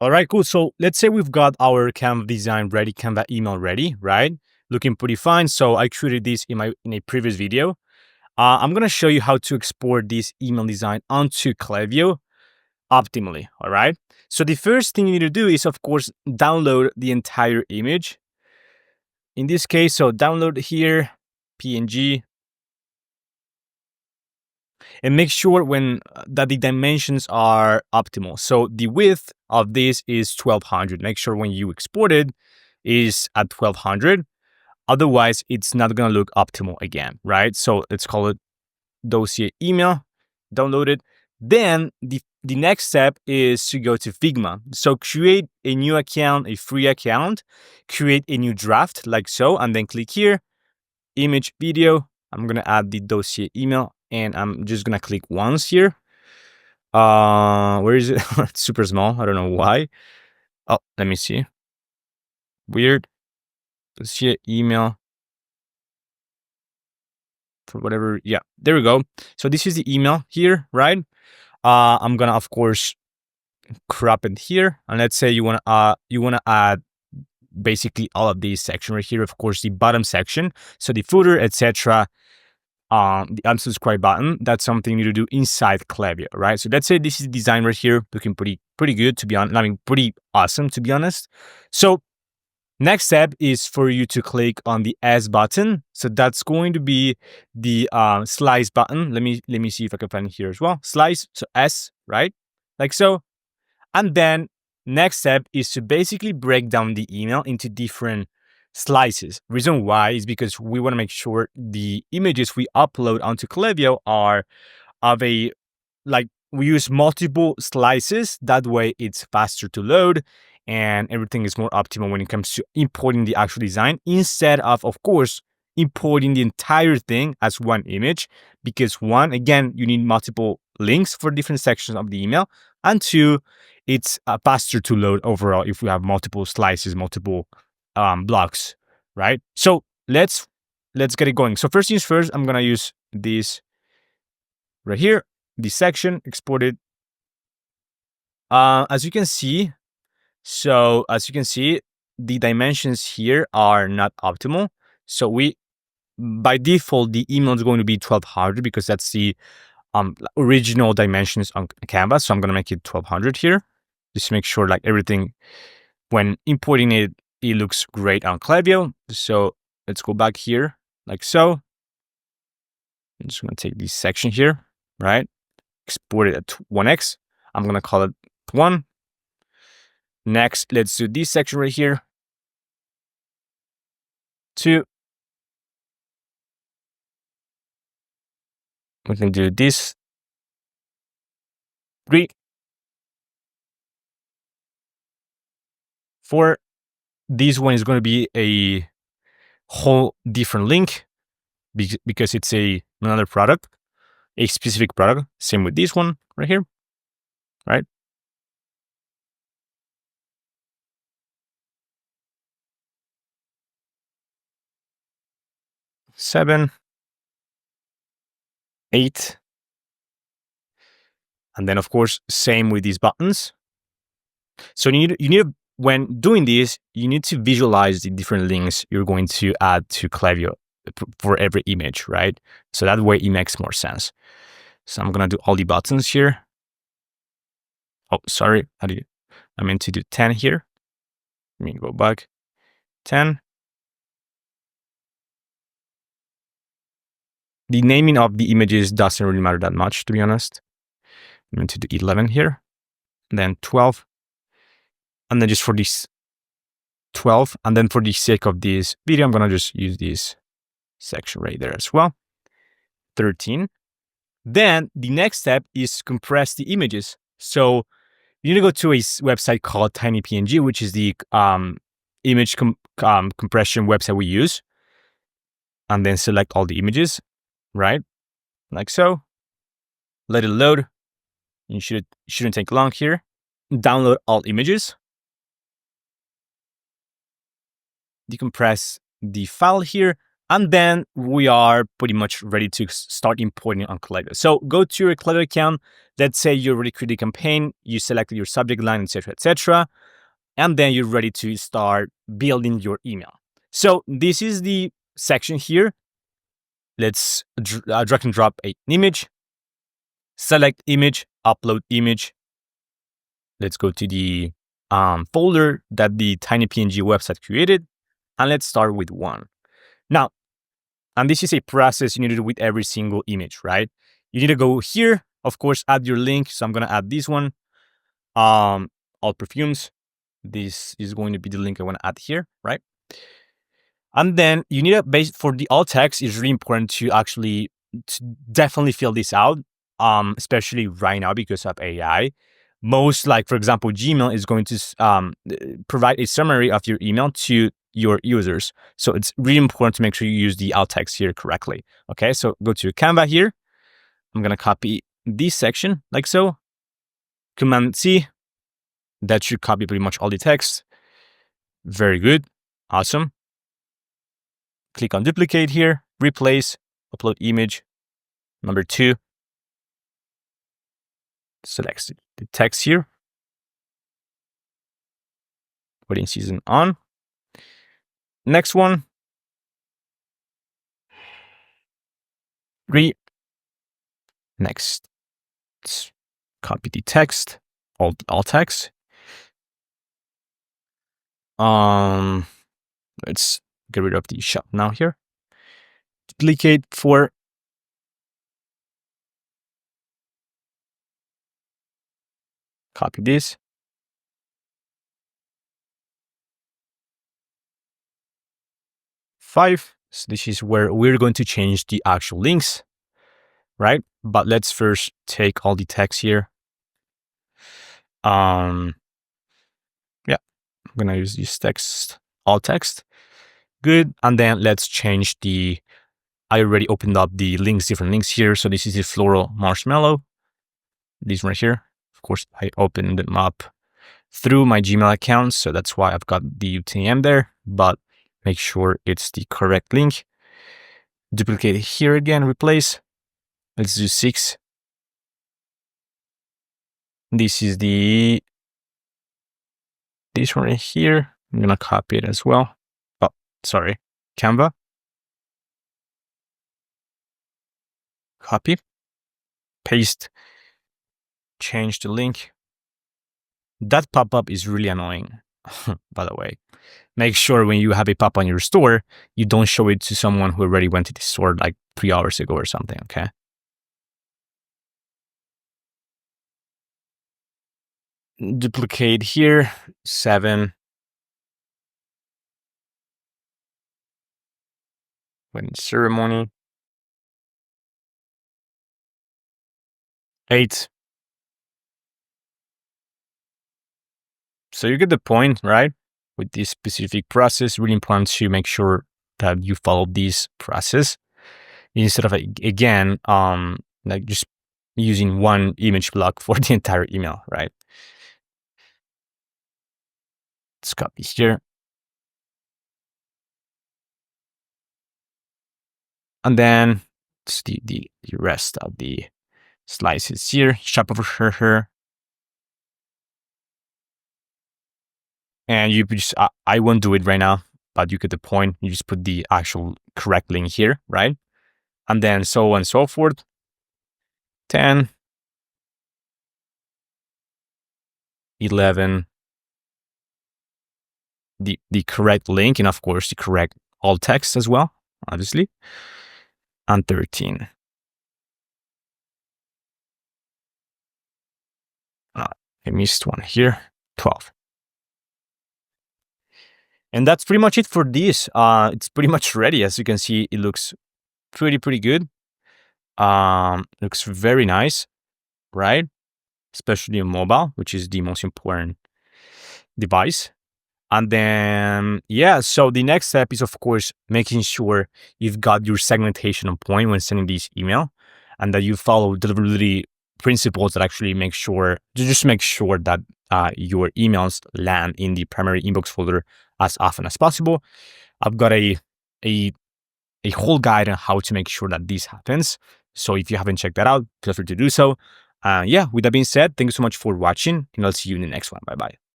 All right, cool. So let's say we've got our Canva design ready, Canva email ready, right? Looking pretty fine. So I created this in a previous video. I'm gonna show you how to export this email design onto Klaviyo optimally. All right. So the first thing you need to do is, of course, download the entire image. In this case, so download here, PNG, and make sure that the dimensions are optimal. So the width of this is 1200. Make sure when you export it is at 1200. Otherwise, it's not going to look optimal again, right? So let's call it dossier email, download it. Then the next step is to go to Figma. So create a new account, a free account, create a new draft like so, and then click here, image, video. I'm going to add the dossier email and I'm just going to click once here. Where is it? It's super small. I don't know why. Oh, let me see. Weird. Dossier email. For whatever, yeah, there we go. So this is the email here, right? I'm gonna, of course, crop it here, and let's say you wanna add basically all of these section right here. Of course, the bottom section, so the footer, etc. The unsubscribe button. That's something you need to do inside Klaviyo, right? So let's say this is the design right here, looking pretty good to be honest. I mean, pretty awesome to be honest. So next step is for you to click on the S button. So that's going to be the slice button. Let me see if I can find it here as well. Slice, so S, right? Like so. And then next step is to basically break down the email into different slices. Reason why is because we want to make sure the images we upload onto Klaviyo are of a, like, we use multiple slices. That way it's faster to load and everything is more optimal when it comes to importing the actual design instead of course, importing the entire thing as one image. Because one, again, you need multiple links for different sections of the email. And two, it's faster to load overall if we have multiple slices, multiple blocks, right? So let's get it going. So first things first, I'm gonna use this right here, this section, exported. As you can see, the dimensions here are not optimal. So by default, the email is going to be 1200 because that's the original dimensions on Canva. So I'm going to make it 1200 here. Just to make sure like everything, when importing it, it looks great on Klaviyo. So let's go back here like so. I'm just going to take this section here, right? Export it at 1x. I'm going to call it 1. Next, let's do this section right here. 2. We can do this. 3. 4. This one is going to be a whole different link because it's another product, a specific product. Same with this one right here, right? 7, 8. And then, of course, same with these buttons. So you need when doing this, you need to visualize the different links you're going to add to Klaviyo for every image, right? So that way it makes more sense. So I'm going to do all the buttons here. Oh, sorry. I meant to do 10 here. Let me go back. 10. The naming of the images doesn't really matter that much, to be honest. I'm going to do 11 here, then 12, and then just for this 12, and then for the sake of this video, I'm going to just use this section right there as well. 13. Then the next step is compress the images. So you need to go to a website called TinyPNG, which is the image compression website we use, and then select all the images, right? Like so. Let it load. You shouldn't take long here. Download all images. Decompress the file here, And then we are pretty much ready to start importing on Klaviyo. So go to your Klaviyo account. Let's say you already created a campaign, you selected your subject line, etc., etc., and then you're ready to start building your email. So this is the section here. Let's drag and drop an image, select image, upload image. Let's go to the folder that the TinyPNG website created, and let's start with one. Now, and this is a process you need to do with every single image, right? You need to go here, of course, add your link. So I'm going to add this one, all perfumes. This is going to be the link I want to add here, right? And then you need a base for the alt text. It's really important to actually definitely fill this out, especially right now because of AI. Most, like, for example, Gmail is going to provide a summary of your email to your users. So it's really important to make sure you use the alt text here correctly. Okay, so go to Canva here. I'm going to copy this section like so. Command C. That should copy pretty much all the text. Very good. Awesome. Click on duplicate here, replace, upload image. Number 2. Select the text here. Wedding season on. Next one. 3. Next. Let's copy the text, all text. Let's get rid of the shop now here. Duplicate 4. Copy this. 5. So this is where we're going to change the actual links, right? But let's first take all the text here. Yeah, I'm gonna use this text, all text. Good. And then let's change the, I already opened up the links, different links here. So this is the floral marshmallow. This right here. Of course, I opened them up through my Gmail account. So that's why I've got the UTM there, but make sure it's the correct link. Duplicate it here again, replace. Let's do 6. This is this one right here. I'm going to copy it as well. Oh, sorry. Canva. Copy. Paste. Change the link. That pop-up is really annoying, by the way. Make sure when you have a pop-up on your store, you don't show it to someone who already went to the store like 3 hours ago or something, okay? Duplicate here, 7. Wedding ceremony. 8. So you get the point, right? With this specific process, really important to make sure that you follow this process instead of, again, like just using one image block for the entire email, right? Let's copy here. And then it's the rest of the slices here. Shop over her. And you just, I won't do it right now, but you get the point. You just put the actual correct link here, right? And then so on and so forth. 10, 11, the correct link, and of course the correct alt text as well, obviously. And 13. I missed one here. 12. And that's pretty much it for this. It's pretty much ready. As you can see, it looks pretty good. Looks very nice, right? Especially on mobile, which is the most important device. And then, yeah, so the next step is, of course, making sure you've got your segmentation on point when sending this email, and that you follow deliverability principles that actually make sure that your emails land in the primary inbox folder as often as possible. I've got a a whole guide on how to make sure that this happens. So if you haven't checked that out, feel free to do so. Yeah, with that being said, thank you so much for watching, and I'll see you in the next one. Bye bye.